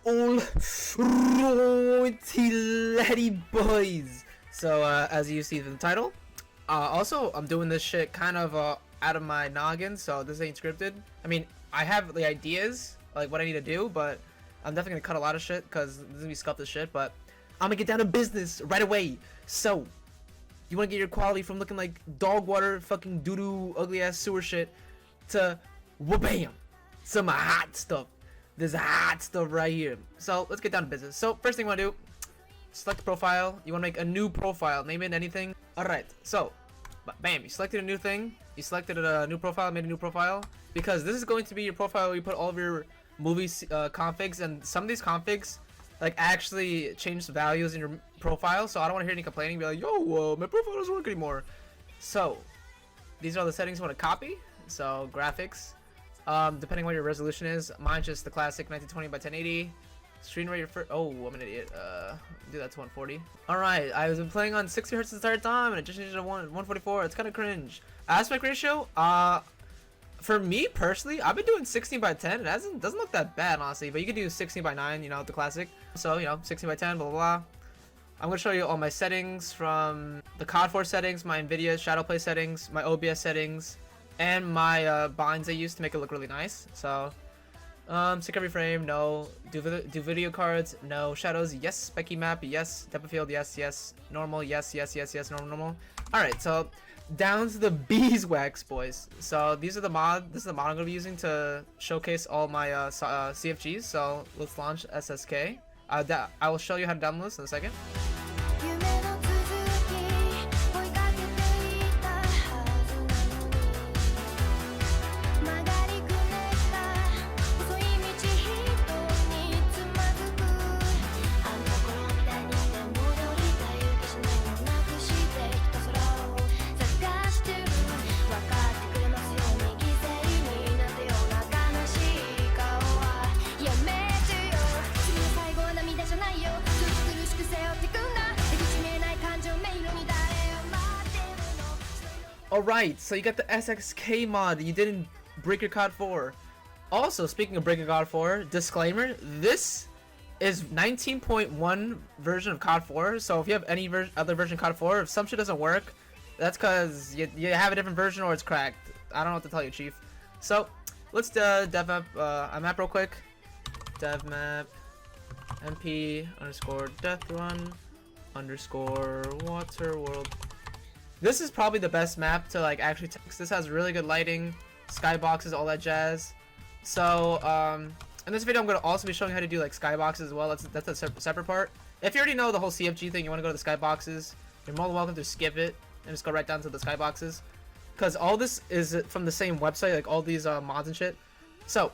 all righty boys. So as you see in the title, also I'm doing this shit kind of out of my noggin, so this ain't scripted. I mean, I have the ideas like what I need to do, but I'm definitely gonna cut a lot of shit because this is gonna be scuffed as shit. But I'm gonna get down to business right away. So you want to get your quality from looking like dog water, fucking doo-doo, ugly ass sewer shit, to wha-bam, some hot stuff. There's hot stuff right here. So let's get down to business. So first thing you want to do, select the profile. You want to make a new profile, name it anything. Alright, so bam, you selected a new thing. You selected a new profile, made a new profile, because this is going to be your profile where you put all of your movie configs, and some of these configs like actually change the values in your profile, so I don't want to hear any complaining. Be like, yo, my profile doesn't work anymore. So these are the settings you want to copy. So graphics, depending on what your resolution is, mine's just the classic 1920 by 1080. Screen rate for, oh, I'm an idiot. Do that to 140. All right, I've been playing on 60 hertz the entire time, and it just changed to 144. It's kind of cringe. Aspect ratio, for me personally, I've been doing 16 by 10. It doesn't look that bad, honestly, but you could do 16 by 9, you know, the classic. So, you know, 16 by 10, blah, blah, blah. I'm going to show you all my settings from the Cod4 settings, my NVIDIA Shadowplay settings, my OBS settings, and my binds I use to make it look really nice. So, sync every frame, no. Do video cards, no. Shadows, yes. Specky map, yes. Depth of field, yes, yes. Normal, yes, yes, yes, yes. Normal. Alright, so down to the beeswax, boys. So these are the mod. This is the mod I'm gonna be using to showcase all my CFGs. So let's launch SSK. I will show you how to download this in a second. Alright, so you got the SXK mod. You didn't break your Cod4. Also, speaking of breaking Cod4, disclaimer, this is 19.1 version of Cod4. So if you have any other version of Cod4, if some shit doesn't work, that's because you have a different version or it's cracked. I don't know what to tell you, chief. So let's dev map a map real quick. Dev map mp underscore Deathrun underscore water world. This is probably the best map to like actually text. This has really good lighting, skyboxes, all that jazz. So in this video I'm going to also be showing how to do like skyboxes as well. That's a separate part. If you already know the whole CFG thing, you want to go to the skyboxes, you're more than welcome to skip it and just go right down to the skyboxes, because all this is from the same website, like all these mods and shit. So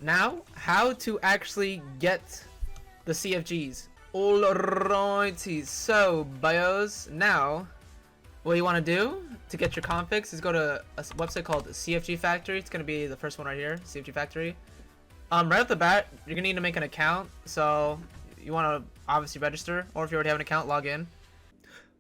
now how to actually get the CFGs. Alrighty, so bios, now what you want to do to get your configs is go to a website called CFG Factory. It's going to be the first one right here, CFG Factory. Right off the bat, you're going to need to make an account. So you want to obviously register, or if you already have an account, log in.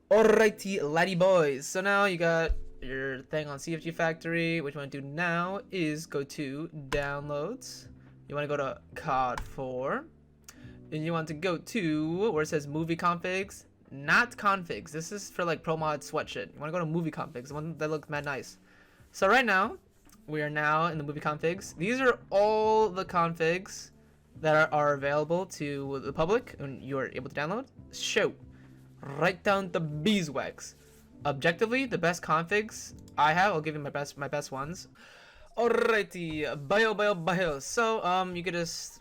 Alrighty, laddie boys. So now you got your thing on CFG Factory. What you want to do now is go to downloads. You want to go to Cod4. And you want to go to where it says movie configs. Not configs. This is for like pro mod sweat shit. You want to go to movie configs, the one that looks mad nice. So right now, we are now in the movie configs. These are all the configs that are available to the public and you are able to download. Show right down the beeswax. Objectively, the best configs I have. I'll give you my best ones. Alrighty, bio. So you could just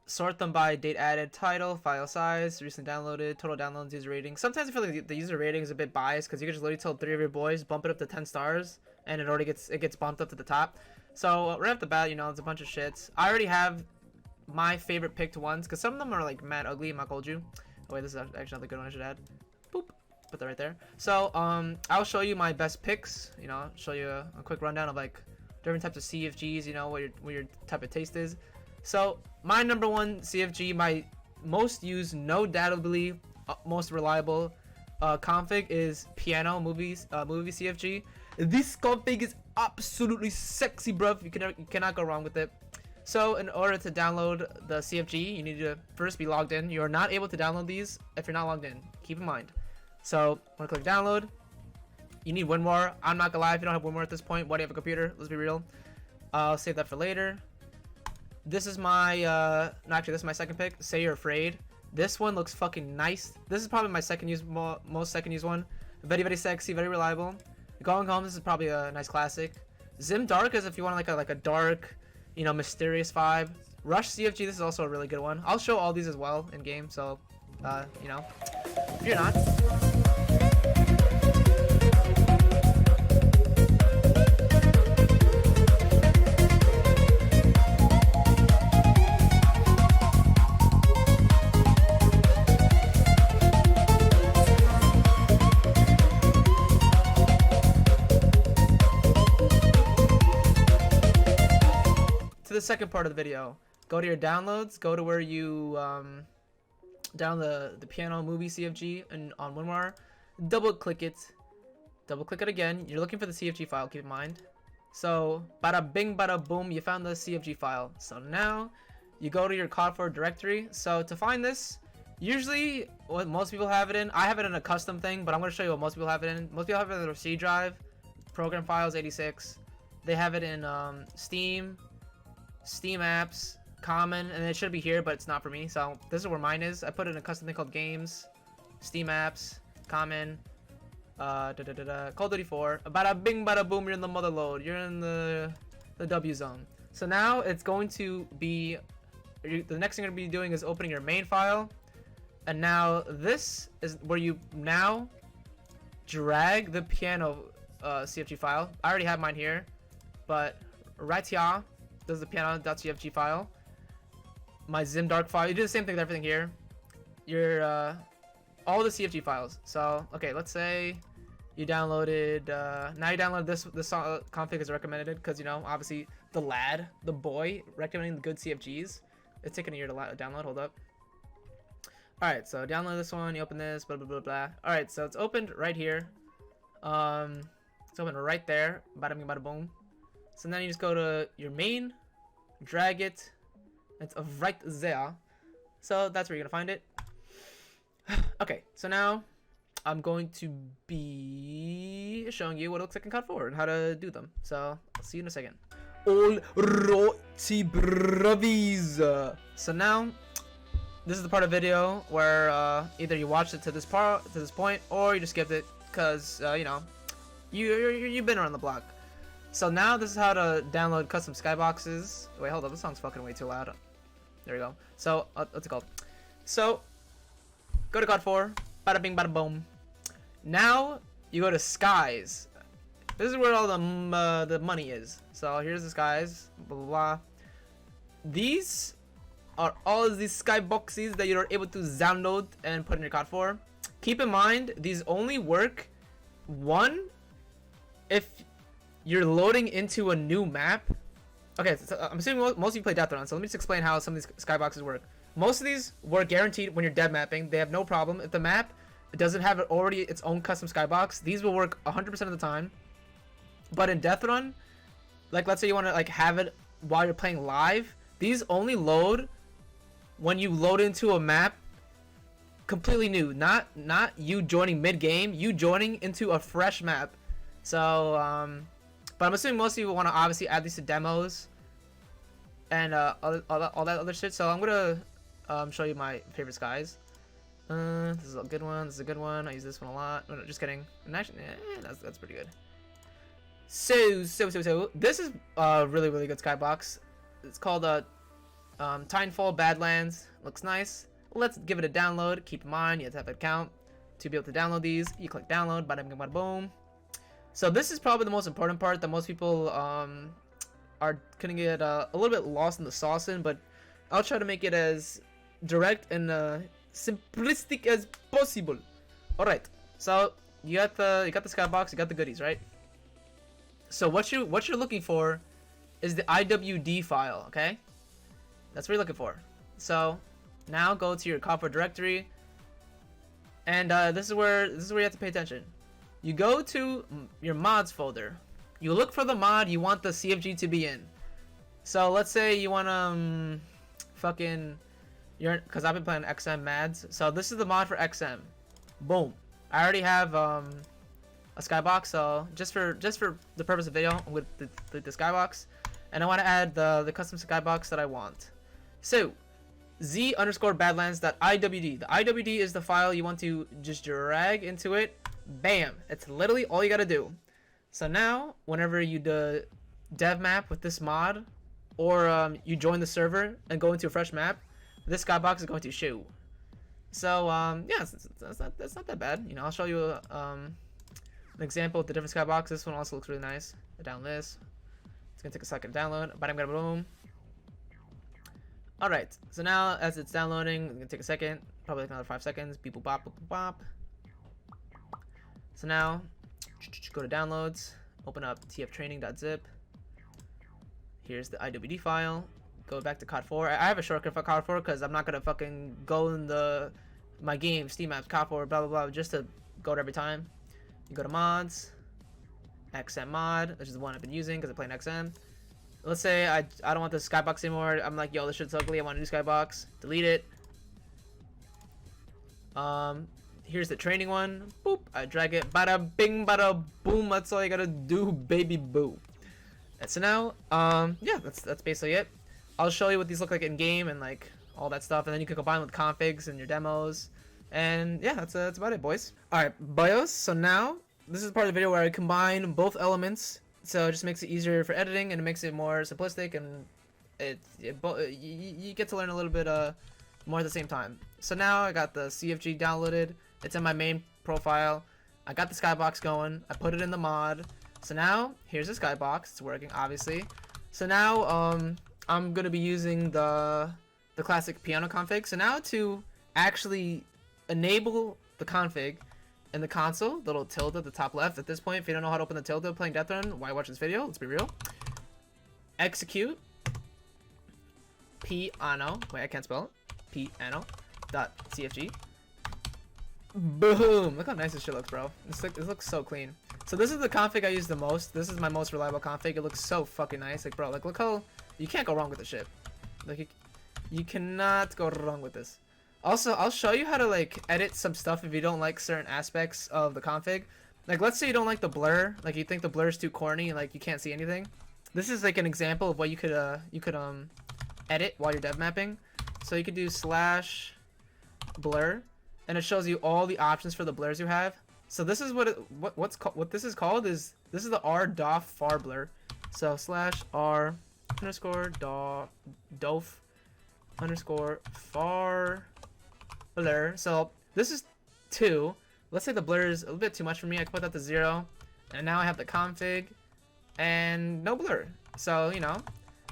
sort them by date added, title, file size, recently downloaded, total downloads, user rating. Sometimes I feel like the user rating is a bit biased because you can just literally tell 3 of your boys, bump it up to 10 stars, and it already gets bumped up to the top. So right off the bat, you know, it's a bunch of shits. I already have my favorite picked ones because some of them are like mad ugly. I'm not told you. Oh wait, this is actually another good one I should add. Boop. Put that right there. So I'll show you my best picks. You know, show you a quick rundown of like different types of CFGs. You know, what your type of taste is. So my number one CFG, my most used, no doubtably most reliable config is piano movie CFG. This config is absolutely sexy, bruv. You cannot go wrong with it. So in order to download the CFG, you need to first be logged in. You are not able to download these if you're not logged in. Keep in mind. So when I click download, you need WinRAR. I'm not gonna lie, if you don't have WinRAR at this point, why do you have a computer? Let's be real. I'll save that for later. This is my no, actually this is my second pick. Say You're Afraid. This one looks fucking nice. This is probably my most second use one. Very, very sexy, very reliable. Going Home, this is probably a nice classic. Zim Dark is if you want like a dark, you know, mysterious vibe. Rush CFG, this is also a really good one. I'll show all these as well in game, so you know, if you're not. The second part of the video, go to your downloads, go to where you download the piano movie CFG and on WinRAR, double click it again. You're looking for the CFG file, keep in mind. So bada bing bada boom, you found the CFG file. So now you go to your Cod4 directory. So to find this, usually what most people have it in, I have it in a custom thing, but I'm going to show you what most people have it in. Most people have it in their C drive, program files 86. They have it in Steam apps, common, and it should be here, but it's not for me. So this is where mine is. I put it in a custom thing called games, Steam apps, common, Call of Duty 4. Bada bing bada boom, you're in the mother load. You're in the W zone. So now it's going to be, the next thing you're going to be doing is opening your main file. And now this is where you now drag the piano CFG file. I already have mine here, but right here, this is the piano.cfg file. My Zim Dark file. You do the same thing with everything here. Your all the CFG files. So okay, let's say you downloaded. Now you download this config is recommended because you know obviously the boy recommending the good CFGs. It's taking a year to download. Hold up. All right, so download this one. You open this. Blah blah blah blah. All right, so it's opened right here. It's open right there. Bada bing bada boom. So then you just go to your main, drag it, it's right there. So that's where you're gonna find it. Okay, so now I'm going to be showing you what it looks like in Cod4 and how to do them. So I'll see you in a second. Alrighty, bravies. So now this is the part of the video where either you watched it to this point, or you just skipped it because you know you've been around the block. So now this is how to download custom skyboxes. Wait, hold up, this song's fucking way too loud. There we go. So what's it called? So go to Cod4, bada bing bada boom. Now you go to skies. This is where all the money is. So here's the skies, blah blah blah. These are all of these skyboxes that you're able to download and put in your Cod4. Keep in mind, these only work if you're loading into a new map. Okay, so I'm assuming most of you play Deathrun, so let me just explain how some of these skyboxes work. Most of these work guaranteed when you're dev mapping. They have no problem. If the map doesn't have already its own custom skybox, these will work 100% of the time. But in Deathrun, like let's say you want to like have it while you're playing live, these only load when you load into a map completely new. Not you joining mid-game, you joining into a fresh map. So but I'm assuming most of you want to obviously add these to demos and all that other shit. So I'm gonna show you my favorite skies. This is a good one. This is a good one. I use this one a lot. No, just kidding. And actually, that's pretty good. So this is a really good skybox. It's called Timefall Badlands. Looks nice. Let's give it a download. Keep in mind you have to have an account to be able to download these. You click download. Bada bing bada boom. So this is probably the most important part that most people are gonna get a little bit lost in the sauce in, but I'll try to make it as direct and simplistic as possible. All right, so you got the skybox, you got the goodies, right? So what you're looking for is the IWD file, okay? That's what you're looking for. So now go to your Cod4 directory, and this is where you have to pay attention. You go to your mods folder. You look for the mod you want the CFG to be in. So let's say you want fucking because I've been playing XM Mads. So this is the mod for XM. Boom. I already have a skybox. So just for the purpose of video, I'm with the skybox, and I want to add the custom skybox that I want. So z_badlands.iwd. The iwd is the file you want to just drag into it. Bam. It's literally all you gotta do. So now, whenever you do dev map with this mod, or you join the server and go into a fresh map, this skybox is going to show. So yeah, that's not that bad. You know, I'll show you an example of the different skyboxes. This one also looks really nice. Down this. It's gonna take a second to download. Bada bada boom. All right. So now, as it's downloading, it's gonna take a second. Probably like another 5 seconds. Beep boop bop boop boop bop. So now, go to downloads. Open up tftraining.zip. Here's the IWD file. Go back to Cod4. I have a shortcut for Cod4 because I'm not gonna fucking go in my game, Steam apps, Cod4, blah blah blah, just to go to every time. You go to mods, XM mod, which is the one I've been using because I play in XM. Let's say I don't want this skybox anymore. I'm like, yo, this shit's ugly. I want a new skybox. Delete it. Here's the training one. Boop. I drag it. Bada bing, bada boom. That's all you gotta do, baby boo. And so now, yeah, that's basically it. I'll show you what these look like in game and like all that stuff, and then you can combine with configs and your demos. And yeah, that's about it, boys. All right, BIOS. So now this is part of the video where I combine both elements, so it just makes it easier for editing and it makes it more simplistic, and you get to learn a little bit more at the same time. So now I got the CFG downloaded. It's in my main profile. I got the skybox going. I put it in the mod. So now here's the skybox. It's working, obviously. So now I'm gonna be using the classic piano config. So now to actually enable the config in the console, the little tilde at the top left. At this point, if you don't know how to open the tilde playing Deathrun, why watch this video? Let's be real. Execute piano. Wait, I can't spell it. Piano.cfg. Boom! Look how nice this shit looks, bro. It looks so clean. So this is the config I use the most. This is my most reliable config. It looks so fucking nice. Like, bro, like, look how you can't go wrong with this shit. Like, you cannot go wrong with this. Also, I'll show you how to like edit some stuff if you don't like certain aspects of the config. Like, let's say you don't like the blur. Like, you think the blur is too corny and like you can't see anything. This is like an example of what you could edit while you're dev mapping. So you could do /blur, and it shows you all the options for the blurs you have. So this is what this is called is this is the r_dof far blur. So /r_dof_far blur. So this is 2. Let's say the blur is a little bit too much for me. I can put that to 0, and now I have the config and no blur. So you know,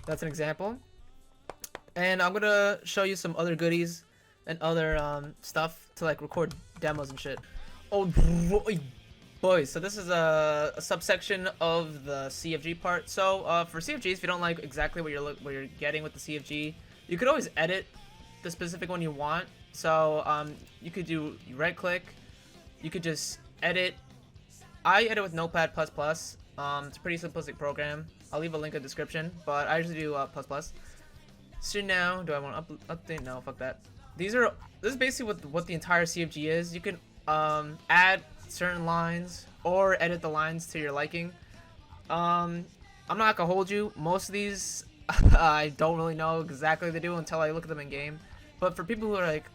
that's an example. And I'm gonna show you some other goodies and other stuff to like record demos and shit. Oh boys, so this is a subsection of the CFG part. So for CFGs, if you don't like exactly what you're getting with the CFG, you could always edit the specific one you want. So you could do right click, you could just edit. I edit with Notepad++. It's a pretty simplistic program. I'll leave a link in the description, but I usually do ++. So now, do I want to update? No, fuck that. This is basically what the entire CFG is. You can add certain lines or edit the lines to your liking. I'm not gonna hold you. Most of these I don't really know exactly what they do until I look at them in game. But for people who are like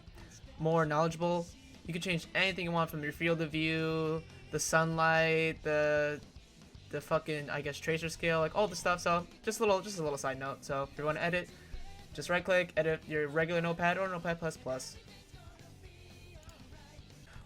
more knowledgeable, you can change anything you want from your field of view, the sunlight, the fucking, I guess, tracer scale, like all the stuff. So just a little side note. So if you want to edit, just right click, edit your regular Notepad or Notepad++.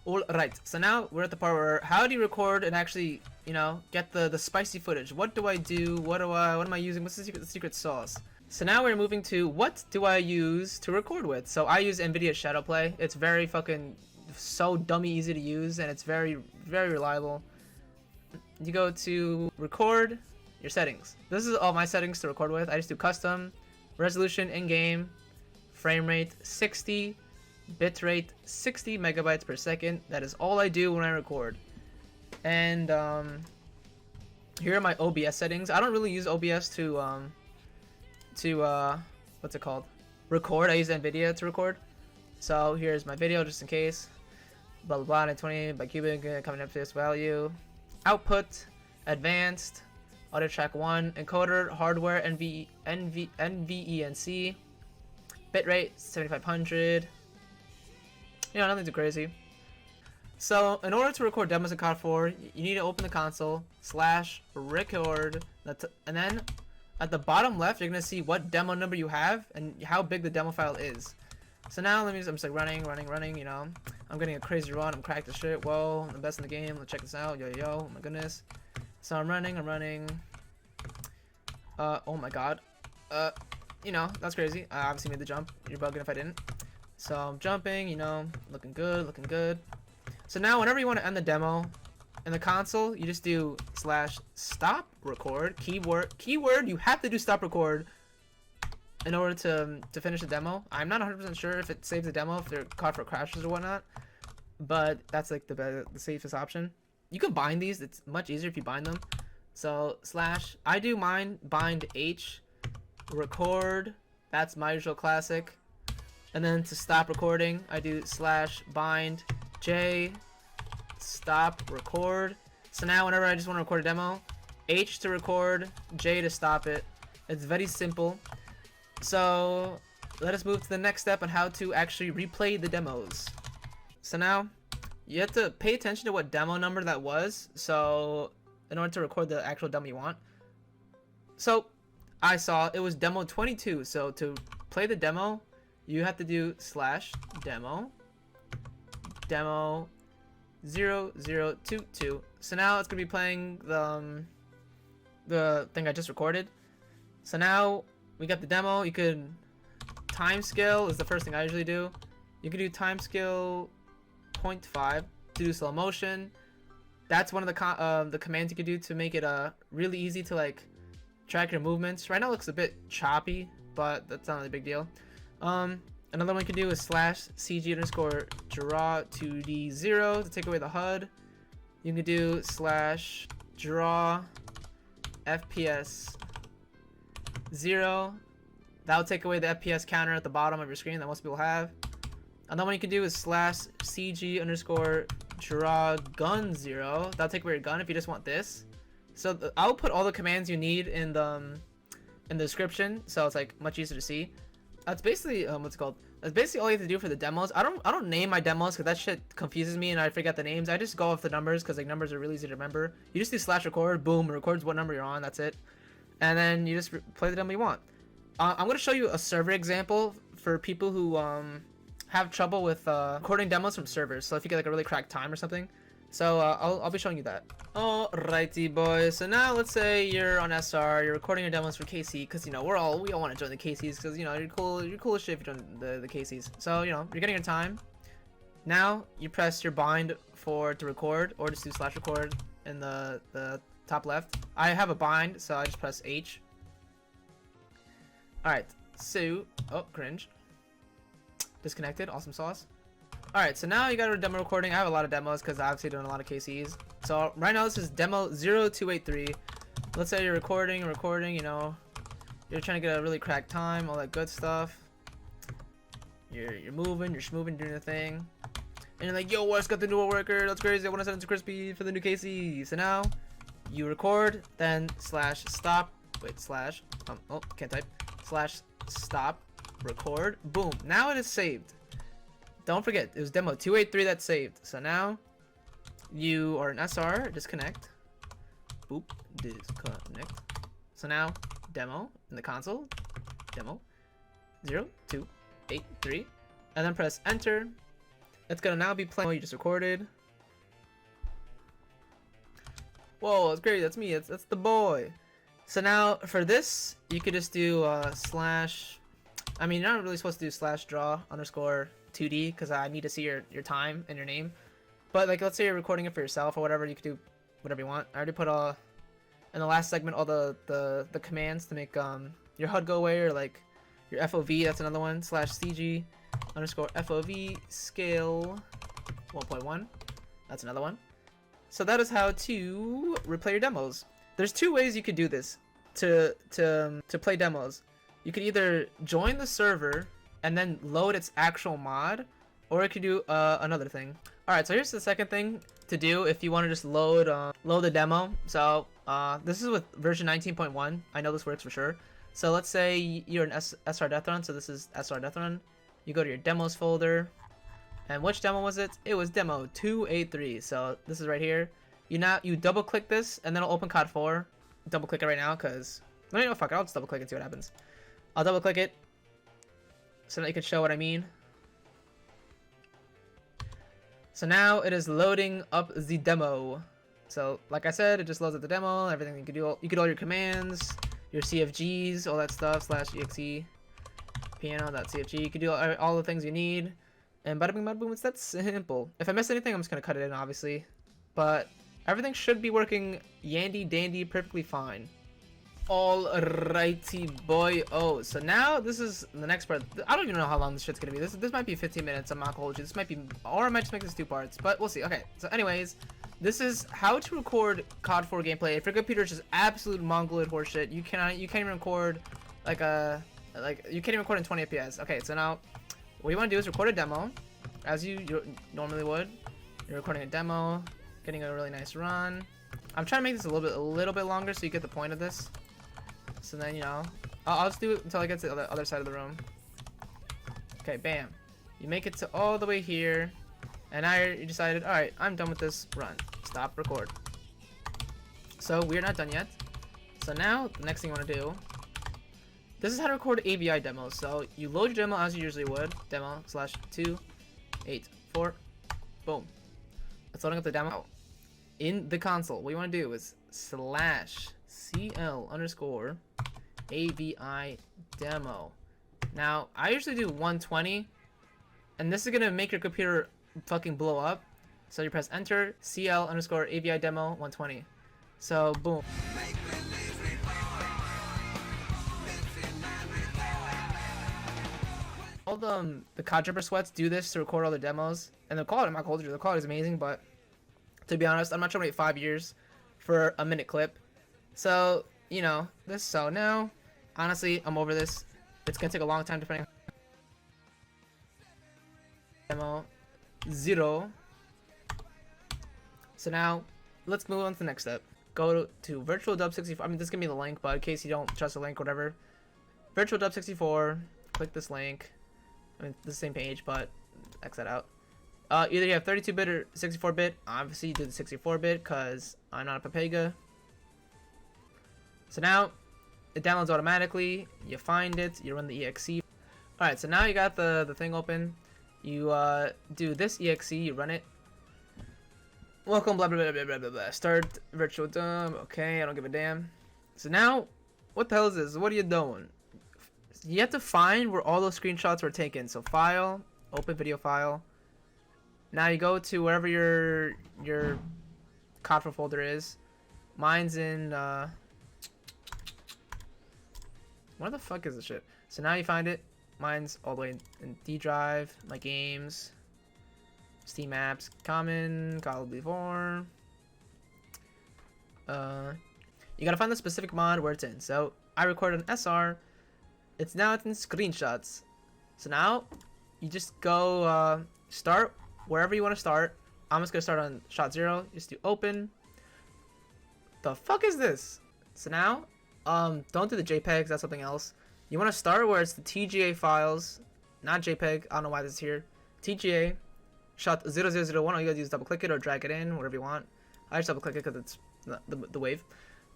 Alright, so now we're at the part where how do you record and actually, you know, get the spicy footage? What do I do? What am I using? What's the secret sauce? So now we're moving to what do I use to record with? So I use NVIDIA Shadowplay. It's very fucking so dummy easy to use, and it's very, very reliable. You go to record, your settings. This is all my settings to record with. I just do custom, resolution in-game, frame rate 60, bitrate 60 megabytes per second. That is all I do when I record. And here are my OBS settings. I don't really use OBS to to what's it called? Record. I use NVIDIA to record. So here's my video just in case. Blah blah blah. 920 by cubic coming up to this value. Output, advanced, audio track 1, encoder, hardware, NVENC, bitrate 7500. You know, nothing too crazy. So in order to record demos in Cod4, you need to open the console /record, and then at the bottom left you're gonna see what demo number you have and how big the demo file is. So now I'm just like running, you know. I'm getting a crazy run, I'm cracked as shit. Whoa, I'm the best in the game. Let's check this out. Yo, oh my goodness. So I'm running. Oh my god. You know, that's crazy. I obviously made the jump. You're bugging if I didn't. So I'm jumping, you know, looking good. So now whenever you want to end the demo in the console, you just do /stop record, keyword, you have to do stop record in order to finish the demo. I'm not 100% sure if it saves the demo if their Cod4 crashes or whatnot, but that's like the safest option. You can bind these. It's much easier if you bind them. So I do mine bind H record. That's my usual classic. And then to stop recording, I do /bind J stop record. So now whenever I just want to record a demo, H to record, J to stop it. It's very simple. So let us move to the next step on how to actually replay the demos. So now you have to pay attention to what demo number that was, so in order to record the actual demo you want. So I saw it was demo 22, so to play the demo you have to do /demo 0022. So now it's gonna be playing the thing I just recorded. So now we got the demo. You could timescale is the first thing I usually do. You can do timescale 0.5 to do slow motion. That's one of the commands you could do to make it really easy to like track your movements. Right now it looks a bit choppy, but that's not a big deal. Another one you can do is /cg_draw2d0 to take away the HUD. You can do /draw FPS 0. That will take away the FPS counter at the bottom of your screen that most people have. Another one you can do is /cg_draw_gun0. That'll take away your gun if you just want this. So I'll put all the commands you need in the description, so it's like much easier to see. That's basically what's it called. That's basically all you have to do for the demos. I don't name my demos because that shit confuses me and I forget the names. I just go off the numbers because like numbers are really easy to remember. You just do /record, boom, it records what number you're on. That's it. And then you just play the demo you want. I'm gonna show you a server example for people who have trouble with recording demos from servers. So if you get like a really cracked time or something. So I'll be showing you that. Alrighty boys, so now let's say you're on SR, you're recording your demos for KC, because you know we all want to join the KCs, because you know you're cool as shit if you join the KCs. So you know you're getting your time. Now you press your bind to record, or just do /record in the top left. I have a bind, so I just press H. Alright, so cringe. Disconnected, awesome sauce. Alright, so now you got a demo recording. I have a lot of demos because I'm obviously doing a lot of KCs. So right now this is demo 0283. Let's say you're recording, you know, you're trying to get a really cracked time, all that good stuff. You're moving, you're schmoving, doing the thing. And you're like, yo, what's got the new worker? That's crazy. I want to send it to Krispy for the new KC. So now you record, then /stop. Wait, can't type. /stop record. Boom. Now it is saved. Don't forget, it was demo 283 that's saved. So now you are an SR, disconnect. Boop, disconnect. So now demo in the console, demo 0283, and then press enter. It's gonna now be playing what you just recorded. Whoa, that's great. That's me. That's the boy. So now for this, you could just do I mean, you're not really supposed to do /draw_2d because I need to see your time and your name. But like, let's say you're recording it for yourself or whatever, you could do whatever you want. I already put in the last segment all the commands to make your HUD go away, or like your FOV. That's another one. /CG_FOV scale 1.1. That's another one. So that is how to replay your demos. There's two ways you could do this to play demos. you could either join the server and then load its actual mod, or it could do another thing. Alright, so here's the second thing to do if you want to just load the demo. So this is with version 19.1. I know this works for sure. So let's say you're an SR Deathrun, so this is SR Deathrun. You go to your demos folder, and which demo was it? It was demo 283. So this is right here. You double click this, and then it'll open Cod4. Double click it right now, cause no, fuck it, I'll just double click and see what happens. I'll double click it, so that you can show what I mean. So now it is loading up the demo. So like I said, it just loads up the demo, everything you can do. You can do all your commands, your CFGs, all that stuff, /exe, piano.cfg. You can do all the things you need. And bada bing bada boom, it's that simple. If I miss anything, I'm just gonna cut it in, obviously. But everything should be working yandy dandy, perfectly fine. Alrighty, boy. Oh, so now this is the next part. I don't even know how long this shit's gonna be. This might be 15 minutes. I'm not gonna hold you. This might be, or I might just make this 2 parts, but we'll see. Okay. So, anyways, this is how to record Cod4 gameplay. If your computer is just absolute mongoloid horseshit, you can't even record you can't even record in 20 FPS. Okay. So now, what you want to do is record a demo, as you normally would. You're recording a demo, getting a really nice run. I'm trying to make this a little bit longer so you get the point of this. So then, you know, I'll just do it until I get to the other side of the room. Okay, bam. You make it to all the way here, and now you decided, alright, I'm done with this run. Stop record. So we're not done yet. So now, the next thing you want to do, this is how to record AVI demos. So you load your demo as you usually would. Demo /284. Boom. It's loading up the demo. In the console, what you want to do is /CL_AVI demo. Now, I usually do 120, and this is gonna make your computer fucking blow up. So you press enter, CL_AVI demo 120. So boom. All the Cod4 sweats do this to record all their demos, and the quality, I'm not holding you, the quality is amazing, but to be honest, I'm not trying to wait 5 years for a minute clip. So, you know, so now, honestly, I'm over this. It's gonna take a long time depending on demo 0. So now, let's move on to the next step. Go to virtual dub64. I mean, this is gonna be the link, but in case you don't trust the link, whatever. Virtual dub64. Click this link. I mean, the same page, but X that out. Either you have 32-bit or 64-bit. Obviously, you do the 64-bit because I'm not a Papega. So now, it downloads automatically. You find it. You run the exe. Alright, so now you got the thing open. You do this exe. You run it. Welcome, blah, blah, blah, blah, blah, blah. Start virtual dub. Okay, I don't give a damn. So now, what the hell is this? What are you doing? You have to find where all those screenshots were taken. So file, open video file. Now you go to wherever your Cod4 folder is. Mine's in where the fuck is this shit? So now you find it. Mine's all the way in D drive, my games, Steam apps, common, Cod4. You gotta find the specific mod where it's in. So I recorded an SR. It's now in screenshots. So now you just go start wherever you want to start. I'm just gonna start on shot 0. Just do open. The fuck is this? So now, don't do the JPEGs. That's something else. You want to start where it's the TGA files, not JPEG. I don't know why this is here. TGA shot 0001. All you gotta do is double click it or drag it in, whatever you want. I just double click it because it's the wave.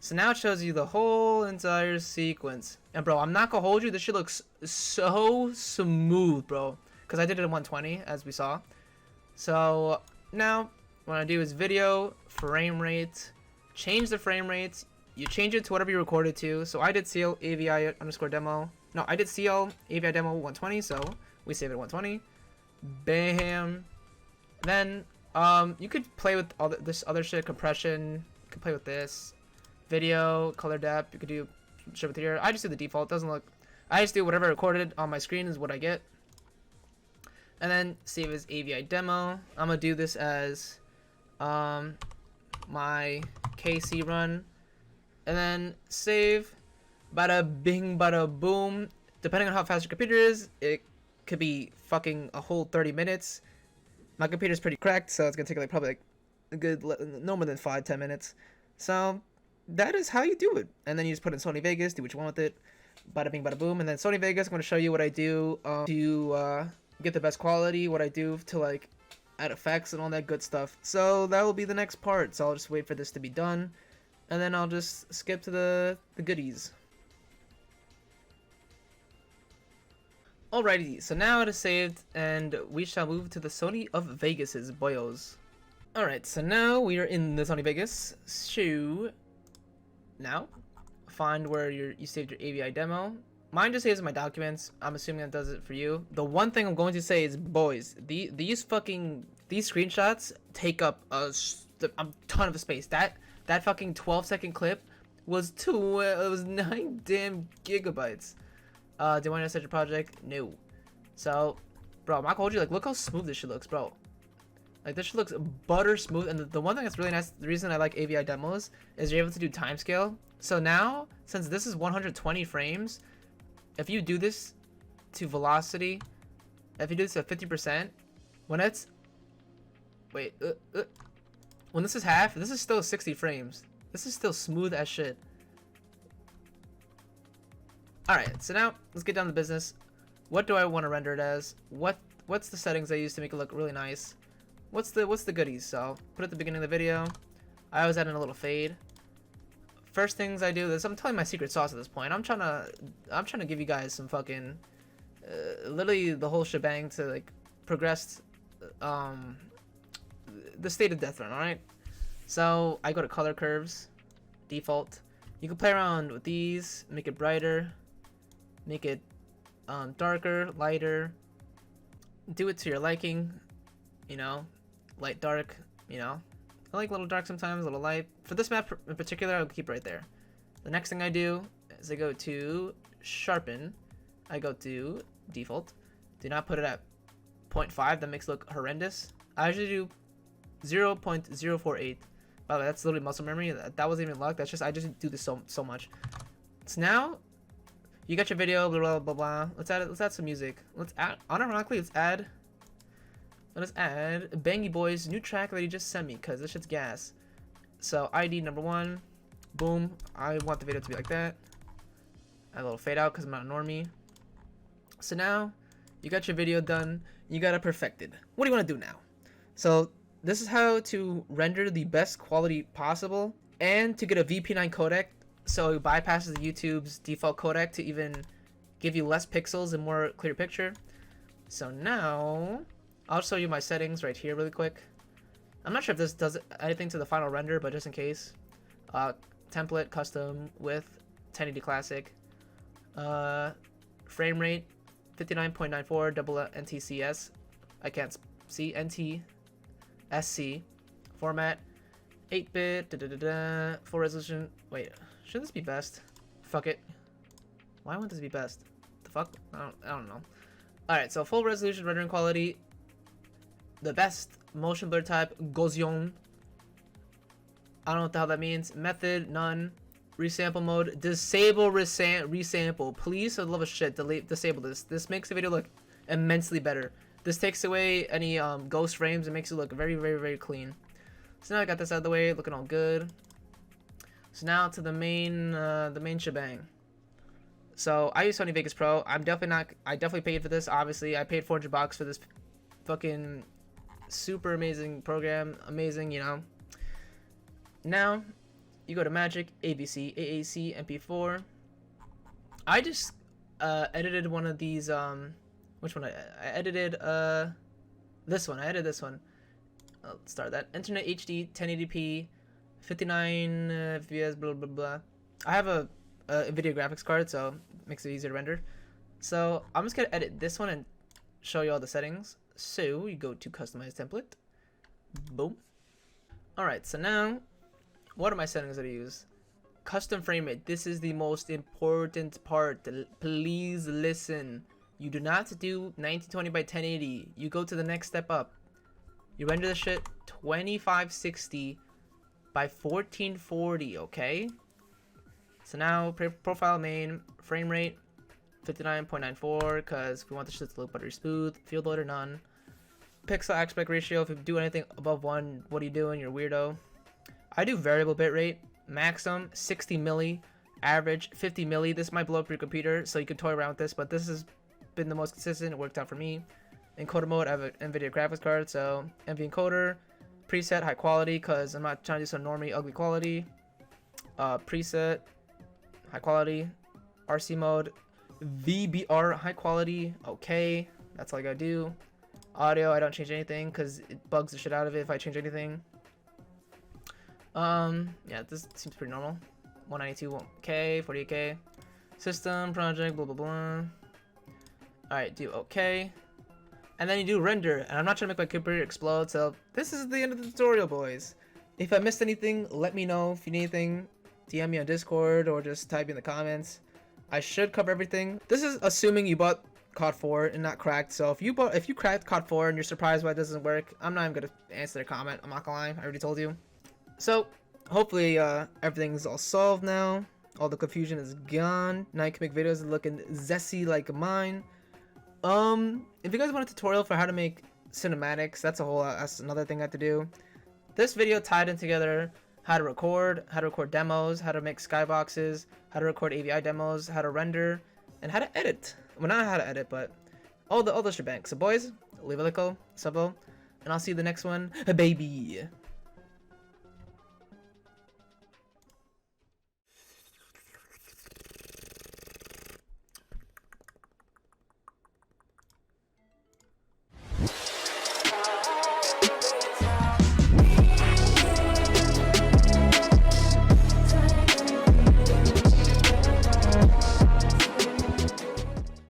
So now it shows you the whole entire sequence. And bro, I'm not gonna hold you. This shit looks so smooth, bro. Because I did it in 120, as we saw. So now what I do is video frame rate. Change the frame rate. You change it to whatever you recorded to. So I did CL AVI demo. No, I did CL AVI demo 120. So we save it at 120. Bam. Then you could play with all this other shit. Compression. You could play with this. Video, color depth. You could do shit with here. I just do the default. It doesn't look. I just do whatever I recorded on my screen is what I get. And then save as AVI demo. I'm gonna do this as my KC run. And then save. Bada bing, bada boom. depending on how fast your computer is, it could be fucking a whole 30 minutes. My computer's pretty cracked, so it's gonna take like probably like a good no more than 5-10 minutes. So that is how you do it. And then you just put in Sony Vegas, do what you want with it. Bada bing, bada boom. And then Sony Vegas, I'm gonna show you what I do to get the best quality, what I do to like add effects and all that good stuff. So that will be the next part. So I'll just wait for this to be done, and then I'll just skip to the goodies. Alrighty, so now it is saved, and we shall move to the Sony of Vegas's boyos. Alright, so now we are in the Sony Vegas. So now find where you saved your Avi Demo. Mine just saves in my documents. I'm assuming that does it for you. The one thing I'm going to say is, boys, these screenshots take up a ton of space. That fucking 12-second clip was it was 9 damn gigabytes. Do you want to set your project? No. So, bro, I'm not gonna hold you. Like, look how smooth this shit looks, bro. Like, this shit looks butter smooth. And the one thing that's really nice, the reason I like Avi Demos is you're able to do timescale. So now, since this is 120 frames, if you do this to velocity, if you do this at 50%, when it's when this is half, this is still 60 frames. This is still smooth as shit. Alright, so now let's get down to business. What do I want to render it as? What's the settings I use to make it look really nice? What's the goodies? So put it at the beginning of the video. I always add in a little fade. First things I do is I'm telling my secret sauce at this point. I'm trying to give you guys some fucking literally the whole shebang to like progress the state of Deathrun. All right. So I go to color curves, default. You can play around with these, make it brighter, make it darker, lighter. Do it to your liking, you know, light, dark, you know. I like a little dark sometimes, a little light. For this map in particular, I'll keep it right there. The next thing I do is I go to sharpen. I go to default. Do not put it at 0.5. That makes it look horrendous. I usually do 0.048. By the way, that's literally muscle memory. That wasn't even luck. That's just I just do this so much. So now you got your video. Blah blah blah blah. Let's add some music. Let's add unironically. Let's add Bangy Boy's new track that he just sent me, because this shit's gas. So ID number 1, boom. I want the video to be like that. Add a little fade out because I'm not a normie. So now you got your video done. You got it perfected. What do you want to do now? So this is how to render the best quality possible and to get a VP9 codec, so it bypasses the YouTube's default codec to even give you less pixels and more clear picture. So now I'll show you my settings right here really quick. I'm not sure if this does anything to the final render, but just in case. Template, custom, width, 1080 classic. Frame rate, 59.94, double NTCS. I can't see, NTSC. Format, 8-bit, full resolution. Wait, should this be best? Fuck it. Why wouldn't this be best? The fuck? I don't know. Alright, so full resolution rendering quality. The best motion blur type, Gaussian. I don't know what the hell that means. Method, none. Resample mode, disable resample. Please, for the love of shit, disable this. This makes the video look immensely better. This takes away any ghost frames and makes it look very, very, very clean. So now I got this out of the way, looking all good. So now to the main shebang. So I use Sony Vegas Pro. I definitely paid for this. Obviously, I paid $400 for this fucking super amazing program. Amazing, you know. Now you go to Magic, ABC, AAC, MP4. I just edited one of these. Which one? I edited this one. I edited this one. I'll start that. Internet HD, 1080p, 59 FPS, blah blah blah. I have a video graphics card, so it makes it easier to render. So I'm just gonna edit this one and show you all the settings. So you go to customize template. Boom. Alright, so now what are my settings that I use? Custom frame rate. This is the most important part. Please listen. You do not do 1920 by 1080. You go to the next step up. You render the shit 2560 by 1440, okay? So now profile main, frame rate, 59.94 because we want the shit to look buttery smooth. Field loader none. Pixel aspect ratio, if you do anything above 1, what are you doing? You're a weirdo. I do variable bitrate. Maximum 60 milli. Average 50 milli. This might blow up your computer, so you can toy around with this, but this has been the most consistent. It worked out for me. Encoder mode, I have an NVIDIA graphics card, so NV encoder. Preset, high quality, because I'm not trying to do some normie ugly quality. Preset, high quality. RC mode, VBR, high quality. Okay, that's all I gotta do. Audio, I don't change anything because it bugs the shit out of it if I change anything. Yeah, this seems pretty normal. 192K, 48K. System, project, blah, blah, blah. Alright, do okay. And then you do render. And I'm not trying to make my computer explode, so this is the end of the tutorial, boys. If I missed anything, let me know. If you need anything, DM me on Discord or just type in the comments. I should cover everything. This is assuming you bought Cod4 and not cracked. So if you cracked Cod4 and you're surprised why it doesn't work, I'm not even gonna answer their comment. I'm not gonna lie. I already told you. So hopefully everything's all solved now. All the confusion is gone. Now you can make videos looking zesty like mine. If you guys want a tutorial for how to make cinematics, that's another thing I have to do. This video tied in together how to record demos, how to make skyboxes, how to record AVI demos, how to render, and how to edit. Well, not how to edit, but all the shebang. So boys, leave a like, subo, and I'll see you the next one, baby.